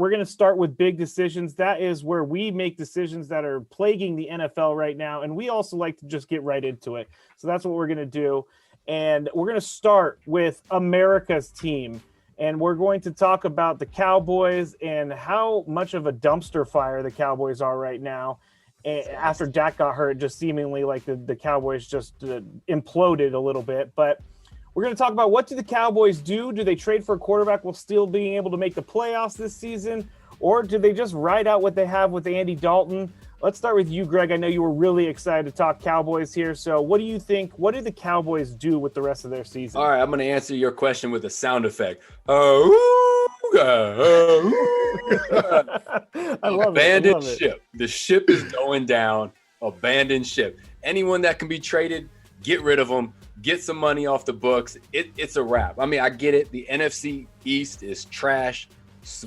we're going to start with big decisions. That is where we make decisions that are plaguing the NFL right now. And we also like to just get right into it. So that's what we're going to do. And we're going to start with America's team. And we're going to talk about the Cowboys and how much of a dumpster fire the Cowboys are right now. And after Dak got hurt, just seemingly like the Cowboys just imploded a little bit. But we're going to talk about, what do the Cowboys do? Do they trade for a quarterback while still being able to make the playoffs this season? Or do they just ride out what they have with Andy Dalton? Let's start with you, Greg. I know you were really excited to talk Cowboys here. So what do you think? What do the Cowboys do with the rest of their season? All right, I'm going to answer your question with a sound effect. I love Abandoned ship. The ship is going down. Abandoned ship. Anyone that can be traded, get rid of them. Get some money off the books. It's a wrap. I mean, I get it. The NFC East is trash.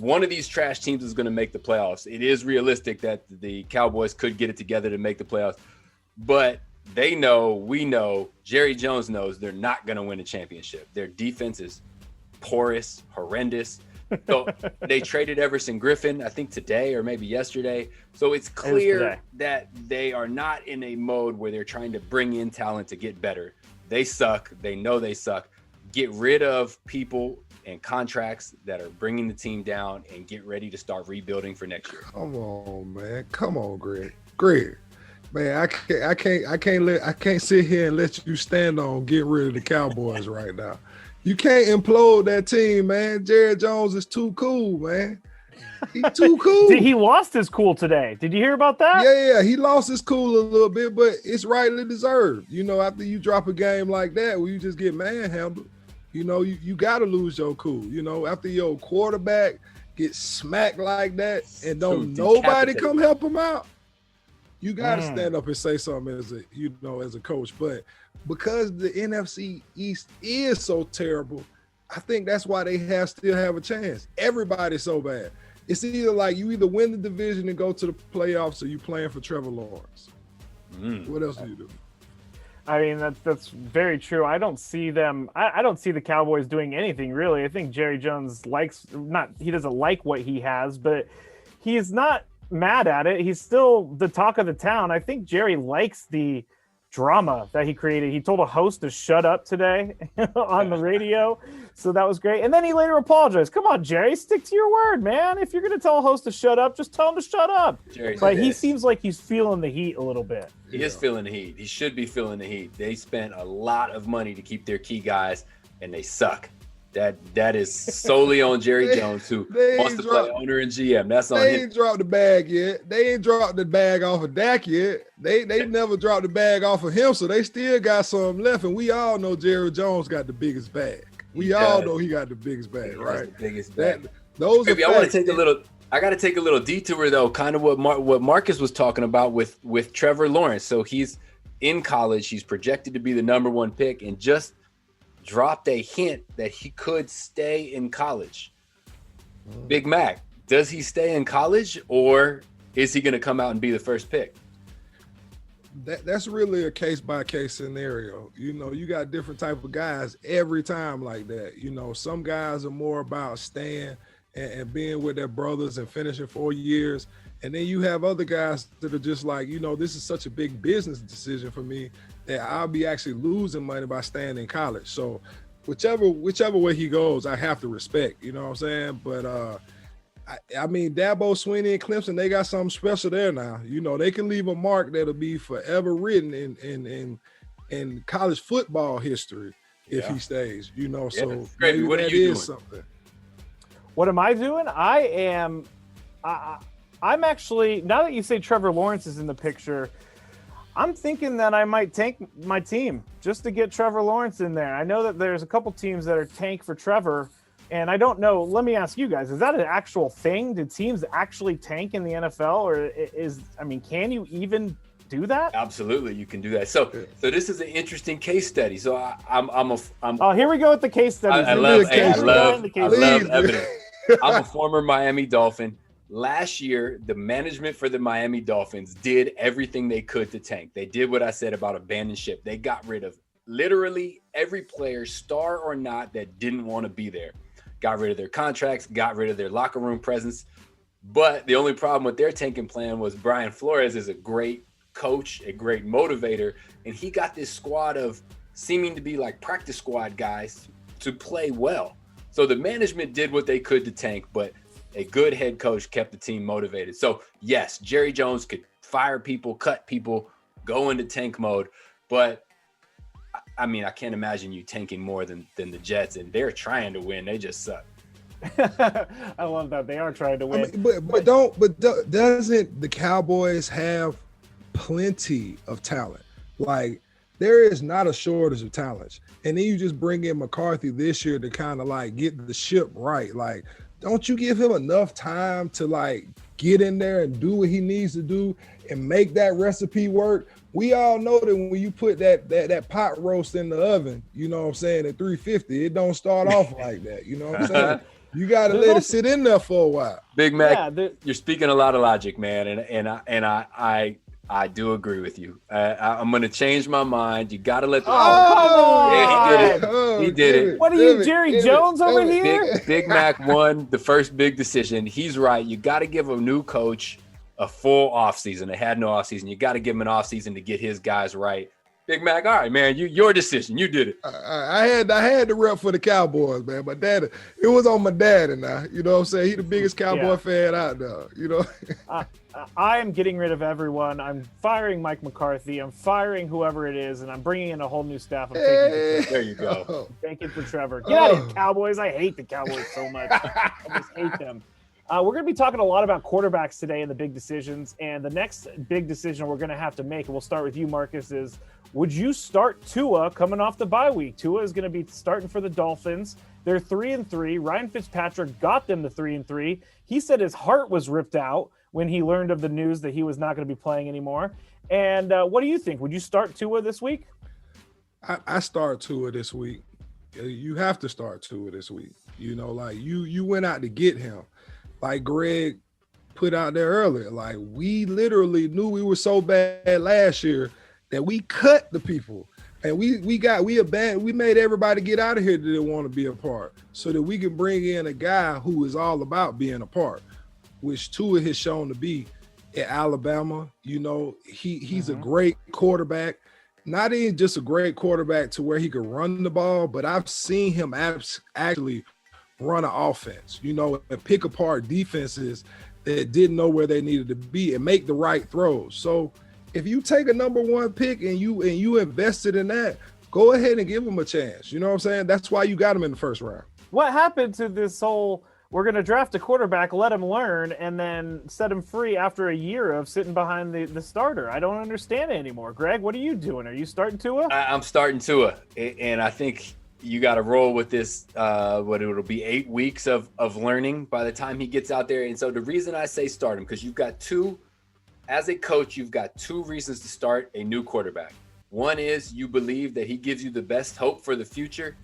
One of these trash teams is going to make the playoffs. It is realistic that the Cowboys could get it together to make the playoffs. But they know, we know, Jerry Jones knows they're not going to win a championship. Their defense is porous, horrendous. So they traded Everson Griffin, I think today or maybe yesterday. So it's clear that they are not in a mode where they're trying to bring in talent to get better. They suck. They know they suck. Get rid of people and contracts that are bringing the team down and get ready to start rebuilding for next year. Come on, man. Come on, Greg. Greg, man, I can't sit here and let you stand on get rid of the Cowboys right now. You can't implode that team, man. Jerry Jones is too cool, man. He's too cool. He lost his cool today. Did you hear about that? Yeah, he lost his cool a little bit, but it's rightly deserved. You know, after you drop a game like that where you just get manhandled, you know, you got to lose your cool. You know, after your quarterback gets smacked like that and don't nobody come help him out, you got to stand up and say something as a coach. But because the NFC East is so terrible, I think that's why they still have a chance. Everybody's so bad. It's either like you either win the division and go to the playoffs, or you playing for Trevor Lawrence. What else do you do? I mean, that's very true. I don't see them. I don't see the Cowboys doing anything really. I think Jerry Jones he doesn't like what he has, but he is not mad at it. He's still the talk of the town. I think Jerry likes the drama that he created. He told a host to shut up today on the radio. So that was great. And then he later apologized. Come on, Jerry, stick to your word, man. If you're going to tell a host to shut up, just tell him to shut up. But he seems like he's feeling the heat a little bit. He is feeling the heat. He should be feeling the heat. They spent a lot of money to keep their key guys, and they suck. That is solely on Jerry Jones, who wants to play owner and GM. That's on him. They ain't dropped the bag yet. They ain't dropped the bag off of Dak yet. They never dropped the bag off of him, so they still got some left. And we all know Jerry Jones got the biggest bag. We all know he got the biggest bag, right? The biggest bag. Maybe I want to take a little. I got to take a little detour though. Kind of what Marcus was talking about with Trevor Lawrence. So he's in college. He's projected to be the #1 pick, and just dropped a hint that he could stay in college. Big Mac, does he stay in college, or is he going to come out and be the first pick? That's really a case-by-case scenario. You know, you got different type of guys every time like that. You know, some guys are more about staying and being with their brothers and finishing 4 years. And then you have other guys that are just like, you know, this is such a big business decision for me that I'll be actually losing money by staying in college. So whichever way he goes, I have to respect, you know what I'm saying? But I mean, Dabo Swinney and Clemson, they got something special there now. You know, they can leave a mark that'll be forever written in college football history if he stays, you know. Yeah, so maybe what are you doing? Something. What am I doing? I'm actually, now that you say Trevor Lawrence is in the picture, I'm thinking that I might tank my team just to get Trevor Lawrence in there. I know that there's a couple teams that are tank for Trevor, and I don't know. Let me ask you guys, is that an actual thing? Do teams actually tank in the NFL, or can you even do that? Absolutely, you can do that. So this is an interesting case study. So here we go with the case study. I love evidence. I'm a former Miami Dolphin. Last year, the management for the Miami Dolphins did everything they could to tank. They did what I said about abandon ship. They got rid of literally every player, star or not, that didn't want to be there. got rid of their contracts, got rid of their locker room presence. But the only problem with their tanking plan was Brian Flores is a great coach, a great motivator, and he got this squad of seeming to be like practice squad guys to play well. So the management did what they could to tank, but a good head coach kept the team motivated. So yes, Jerry Jones could fire people, cut people, go into tank mode, but I mean, I can't imagine you tanking more than the Jets, and they're trying to win. They just suck. I love that they are trying to win. I mean, doesn't the Cowboys have plenty of talent? Like, there is not a shortage of talent. And then you just bring in McCarthy this year to kind of like get the ship right. Like, don't you give him enough time to like get in there and do what he needs to do and make that recipe work? We all know that when you put that pot roast in the oven, you know what I'm saying, at 350, it don't start off like that. You know what I'm saying? You got to let it sit in there for a while. Big Mac, you're speaking a lot of logic, man, and I do agree with you. I'm going to change my mind. You got to let the he did it. What are you, Jerry Jones over here? Big Mac won the first big decision. He's right. You got to give a new coach a full offseason. They had no offseason. You got to give him an offseason to get his guys right. Big Mac, all right, man, your decision. You did it. I had to rep for the Cowboys, man. My dad, it was on my dad and I. You know what I'm saying? He the biggest Cowboy fan out there, you know? I am getting rid of everyone. I'm firing Mike McCarthy. I'm firing whoever it is, and I'm bringing in a whole new staff. I'm taking there you go. Taking for Trevor. Get out of here, Cowboys. I hate the Cowboys so much. I just hate them. We're going to be talking a lot about quarterbacks today and the big decisions. And the next big decision we're going to have to make, and we'll start with you, Marcus, is would you start Tua coming off the bye week? Tua is going to be starting for the Dolphins. They're 3-3. Ryan Fitzpatrick got them to 3-3. He said his heart was ripped out when he learned of the news that he was not going to be playing anymore. And what do you think? Would you start Tua this week? I start Tua this week. You have to start Tua this week. You know, like you went out to get him. Like Greg put out there earlier, like we literally knew we were so bad last year that we cut the people, and we made everybody get out of here that didn't want to be a part, so that we can bring in a guy who is all about being a part, which Tua has shown to be at Alabama. You know, he's a great quarterback, not even just a great quarterback to where he could run the ball, but I've seen him actually run an offense, you know, and pick apart defenses that didn't know where they needed to be and make the right throws. So if you take a number one pick and you invested in that, go ahead and give him a chance. You know what I'm saying? That's why you got him in the first round. What happened to this whole, we're going to draft a quarterback, let him learn, and then set him free after a year of sitting behind the starter? I don't understand it anymore. Greg, what are you doing? Are you starting Tua? I'm starting Tua, and I think you got to roll with this, it'll be 8 weeks of learning by the time he gets out there. And so the reason I say start him, because you've got as a coach, you've got two reasons to start a new quarterback. One is you believe that he gives you the best hope for the future.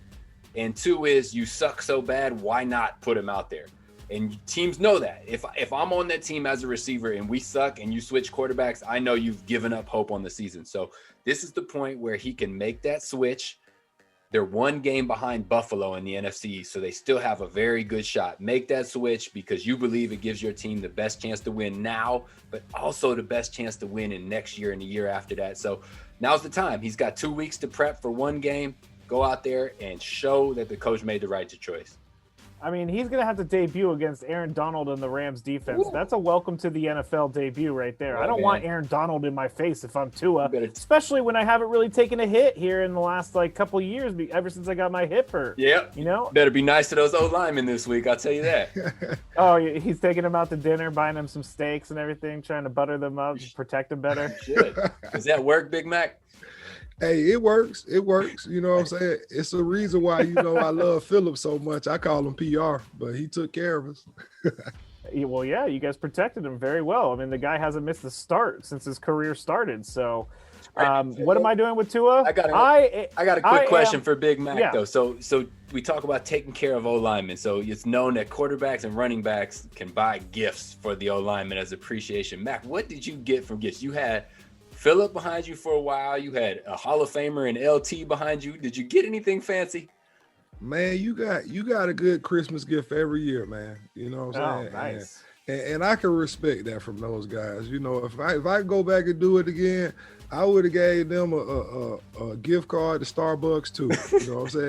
And two is you suck so bad, why not put him out there? And teams know that. If I'm on that team as a receiver and we suck and you switch quarterbacks, I know you've given up hope on the season. So this is the point where he can make that switch. They're one game behind Buffalo in the NFC East, so they still have a very good shot. Make that switch because you believe it gives your team the best chance to win now, but also the best chance to win in next year and the year after that. So now's the time. He's got 2 weeks to prep for one game. Go out there and show that the coach made the right choice. I mean, he's going to have to debut against Aaron Donald and the Rams defense. Ooh. That's a welcome to the NFL debut right there. I don't want Aaron Donald in my face if I'm Tua, especially when I haven't really taken a hit here in the last couple of years, ever since I got my hip hurt. Yeah. You know? Better be nice to those old linemen this week, I'll tell you that. Oh, he's taking them out to dinner, buying them some steaks and everything, trying to butter them up, protect them better. Should. Does that work, Big Mac? Hey, it works. It works. You know what I'm saying? It's the reason why, I love Philip so much. I call him PR, but he took care of us. Well, yeah, you guys protected him very well. I mean, the guy hasn't missed a start since his career started. So what am I doing with Tua? I got a quick question for Big Mac, though. So we talk about taking care of O-linemen. So it's known that quarterbacks and running backs can buy gifts for the O-lineman as appreciation. Mac, what did you get from gifts? You had Phillip behind you for a while. You had a Hall of Famer and LT behind you. Did you get anything fancy? Man, you got a good Christmas gift every year, man. You know what I'm Oh, saying? nice. And I can respect that from those guys. You know, if I go back and do it again, I would have gave them a gift card to Starbucks too. You know what I'm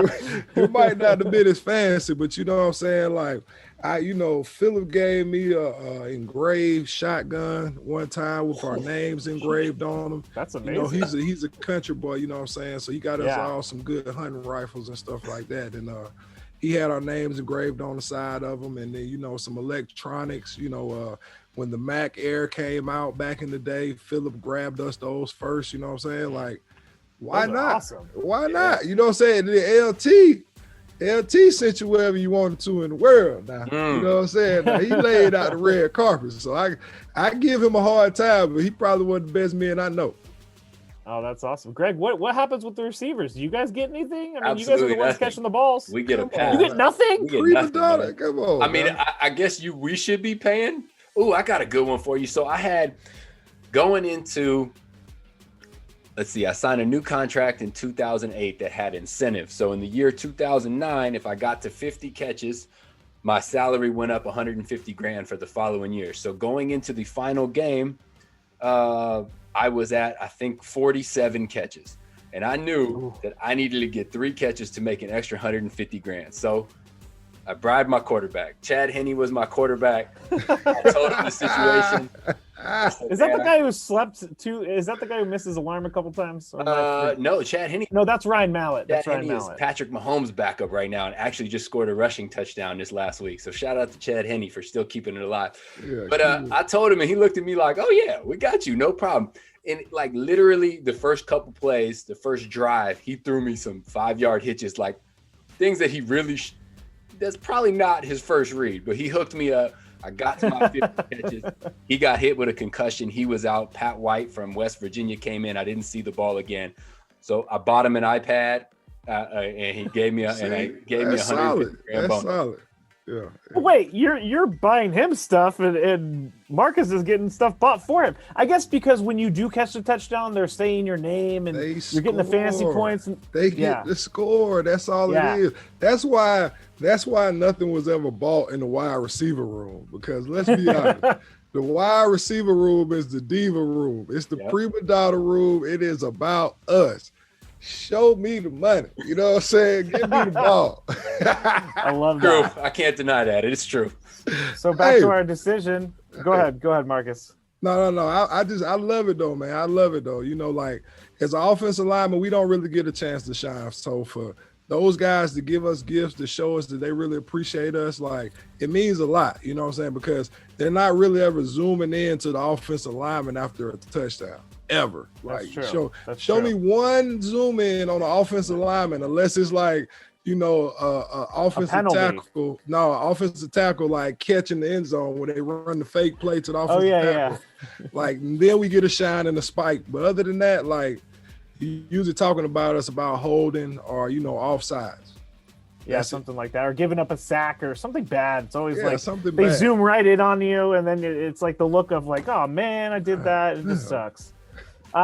saying? It might not have been as fancy, but you know what I'm saying? Like Philip gave me a engraved shotgun one time with our names engraved on them. That's You know, amazing. he's a country boy, you know what I'm saying? So he got us Yeah. all some good hunting rifles and stuff like that. And he had our names engraved on the side of them, and then some electronics. When the Mac Air came out back in the day, Philip grabbed us those first. You know what I'm saying? Like, why Those are not? awesome. Why not? You know what I'm saying? The LT sent you wherever you wanted to in the world. Now, you know what I'm saying? Now, he laid out the red carpet, so I give him a hard time, but he probably wasn't the best man I know. Oh, that's awesome. Greg, what happens with the receivers? Do you guys get anything? I mean, you guys are Absolutely the ones nothing. catching the balls. We get a Come on. pass. You get nothing? We get Prima nothing, donna, man. come on. I mean, man. I guess we should be paying. Ooh, I got a good one for you. So I had going into, let's see, I signed a new contract in 2008 that had incentives. So in the year 2009, if I got to 50 catches, my salary went up 150 grand for the following year. So going into the final game, I was at, I think, 47 catches. And I knew that I needed to get 3 catches to make an extra 150 grand. So I bribed my quarterback. Chad Henne was my quarterback. I told him the situation. I said, Is that the "Man, guy who slept too? Is that the guy who missed his alarm a couple times? Or am I- no, Chad Henne. no, that's Ryan Mallett. Chad That's Ryan Henne is Mallett. Patrick Mahomes' backup right now, and actually just scored a rushing touchdown this last week. So shout out to Chad Henne for still keeping it alive. Yeah, But I told him, and he looked at me like, "Oh yeah, we got you, no problem." And like literally the first couple plays, the first drive, he threw me some 5-yard hitches, like things that he really. That's probably not his first read, but he hooked me up. I got to my 50 catches. He got hit with a concussion. He was out. Pat White from West Virginia came in. I didn't see the ball again, so I bought him an iPad, and he gave me a See, and I gave me that's 150 solid. grand That's bonus. solid. Yeah. Wait, you're buying him stuff, and Marcus is getting stuff bought for him. I guess because when you do catch the touchdown, they're saying your name, and They you're getting the fantasy score. points. And, They get Yeah. the score. That's all Yeah. it is. That's why nothing was ever bought in the wide receiver room. Because let's be honest, the wide receiver room is the diva room. It's the Yep. prima donna room. It is about us. Show me the money. You know what I'm saying? Give me the ball. I love True, that. I can't deny that. It's true. So back Hey. to our decision. Go ahead, Marcus. No. I love it though, man. I love it though. Like as an offensive lineman, we don't really get a chance to shine. So for those guys to give us gifts to show us that they really appreciate us, like it means a lot. You know what I'm saying? Because they're not really ever zooming in to the offensive lineman after a touchdown. Ever. That's Like true. That's show true. me one zoom in on the offensive lineman, unless it's like offensive penalty. tackle. No, offensive tackle like catching the end zone when they run the fake play to the offensive yeah. tackle. Like then we get a shine and a spike. But other than that, like you usually talking about us about holding or offsides. Yeah, That's it. something like that, or giving up a sack or something bad. It's always Yeah, like something they bad. zoom right in on you, and then it's like the look of like, oh man, I did that. It just sucks.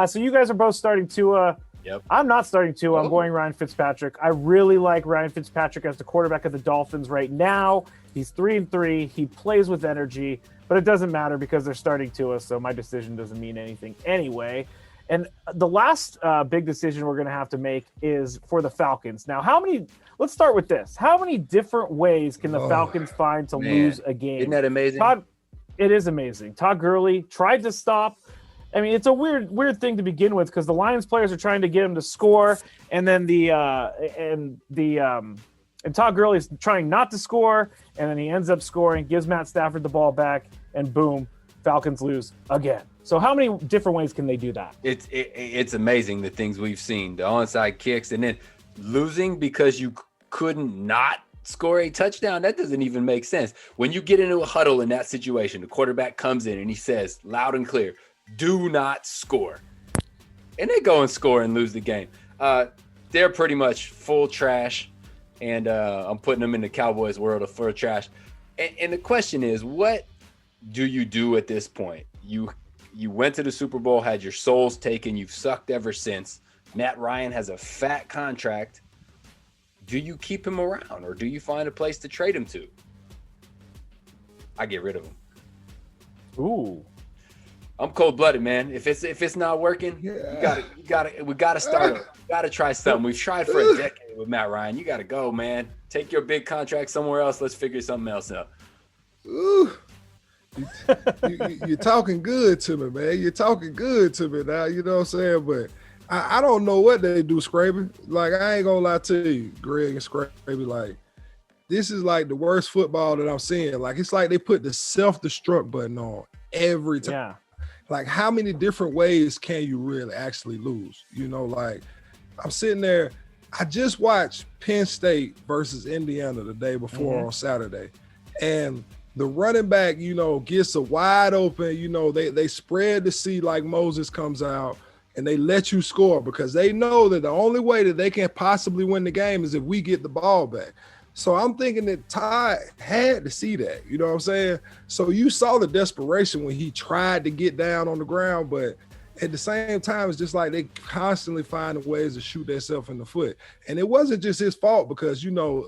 So you guys are both starting Tua. Yep. I'm not starting Tua. I'm Oh. going Ryan Fitzpatrick. I really like Ryan Fitzpatrick as the quarterback of the Dolphins right now. He's 3-3. He plays with energy, but it doesn't matter because they're starting Tua, so my decision doesn't mean anything anyway. And the last big decision we're going to have to make is for the Falcons. Now, let's start with this. How many different ways can the Oh, Falcons find to man. lose a game? Isn't that amazing? It is amazing. Todd Gurley tried to stop. I mean, it's a weird thing to begin with because the Lions players are trying to get him to score, and then and Todd Gurley's trying not to score, and then he ends up scoring, gives Matt Stafford the ball back, and boom, Falcons lose again. So how many different ways can they do that? It's amazing the things we've seen, the onside kicks, and then losing because you couldn't not score a touchdown. That doesn't even make sense. When you get into a huddle in that situation, the quarterback comes in and he says loud and clear, "Do not score," and they go and score and lose the game. They're pretty much full trash, and I'm putting them in the Cowboys world of full trash. And the question is, what do you do at this point? You went to the Super Bowl, had your souls taken. You've sucked ever since. Matt Ryan has a fat contract. do you keep him around or do you find a place to trade him to? I get rid of him. Ooh. I'm cold-blooded, man. If it's not working, we gotta start. We gotta try something. We've tried for a decade with Matt Ryan. You gotta go, man. Take your big contract somewhere else. Let's figure something else out. Ooh. You're talking good to me, man. You're talking good to me now. You know what I'm saying? But I don't know what they do, Scraby. Like, I ain't gonna lie to you, Greg and Scraby. Like, this is like the worst football that I'm seeing. Like, it's like they put the self-destruct button on every time. Yeah. Like, how many different ways can you really actually lose? You know, like, I'm sitting there. I just watched Penn State versus Indiana the day before on Saturday. And the running back, you know, gets a wide open, you know, they spread the seat like Moses comes out and they let you score because they know that the only way that they can possibly win the game is if we get the ball back. So I'm thinking that Ty had to see that, you know what I'm saying? So you saw the desperation when he tried to get down on the ground, but at the same time, it's just like they constantly find ways to shoot themselves in the foot. And it wasn't just his fault because, you know,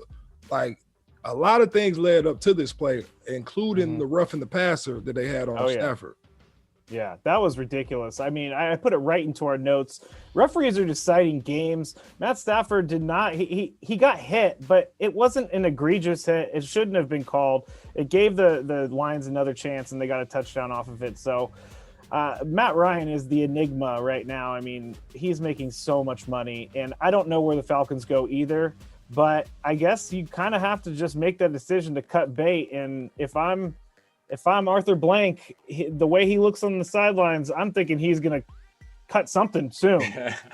like a lot of things led up to this play, including the roughing the passer that they had on Stafford. Yeah, that was ridiculous. I mean, I put it right into our notes. Referees are deciding games. Matt Stafford did not. He got hit, but it wasn't an egregious hit. It shouldn't have been called. It gave the Lions another chance, and they got a touchdown off of it. So Matt Ryan is the enigma right now. I mean, he's making so much money, and I don't know where the Falcons go either. But I guess you kind of have to just make that decision to cut bait. And if I'm Arthur Blank, the way he looks on the sidelines, I'm thinking he's going to cut something soon.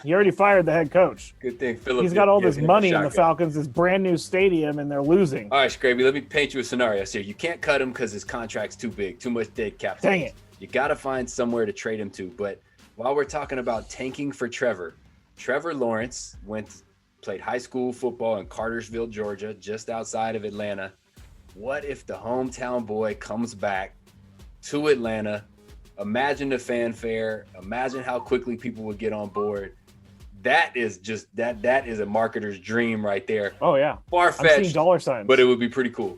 He already fired the head coach. Good thing Philip. He's got all this money in the Falcons, this brand new stadium, and they're losing. All right, Scraby, let me paint you a scenario here. You can't cut him because his contract's too big, too much dead cap. Dang it. You got to find somewhere to trade him to. But while we're talking about tanking for Trevor Lawrence played high school football in Cartersville, Georgia, just outside of Atlanta. What if the hometown boy comes back to Atlanta? Imagine the fanfare. Imagine how quickly people would get on board. That is just that is a marketer's dream right there. Oh yeah. Far-fetched. I'm seeing dollar signs. But it would be pretty cool.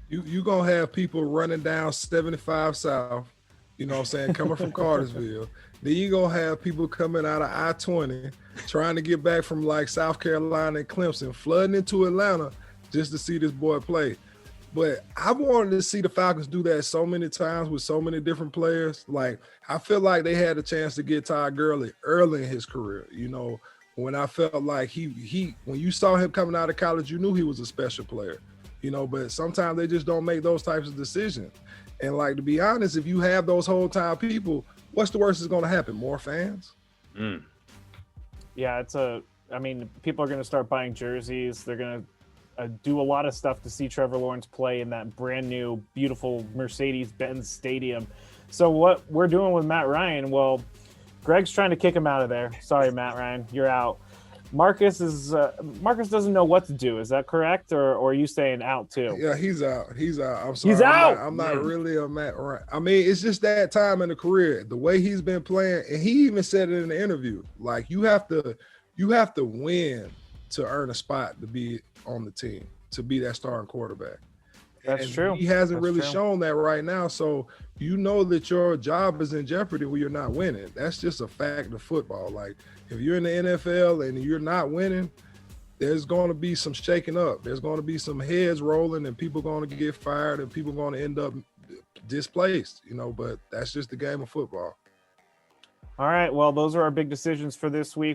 You gonna have people running down 75 South, you know what I'm saying, coming from Cartersville. Then you gonna have people coming out of I-20 trying to get back from like South Carolina and Clemson, flooding into Atlanta just to see this boy play. But I wanted to see the Falcons do that so many times with so many different players. Like, I feel like they had a chance to get Todd Gurley early in his career. You know, when I felt like he when you saw him coming out of college, you knew he was a special player. You know, but sometimes they just don't make those types of decisions. And like, to be honest, if you have those whole time people, what's the worst that's going to happen? More fans? Yeah, I mean, people are going to start buying jerseys. They're going to do a lot of stuff to see Trevor Lawrence play in that brand new, beautiful Mercedes-Benz stadium. So what we're doing with Matt Ryan, well, Greg's trying to kick him out of there. Sorry, Matt Ryan, you're out. Marcus doesn't know what to do. Is that correct, or are you saying out too? Yeah, he's out. I'm sorry. He's out. I'm not really a Matt Ryan. I mean, it's just that time in the career, the way he's been playing, and he even said it in the interview. Like, you have to win to earn a spot to be on the team, to be that starting quarterback. That's and true. He hasn't That's really true. shown that right now. So you know that your job is in jeopardy when you're not winning. That's just a fact of football. Like, if you're in the NFL and you're not winning, there's going to be some shaking up. There's going to be some heads rolling, and people going to get fired, and people going to end up displaced, you know, but that's just the game of football. All right. Well, those are our big decisions for this week.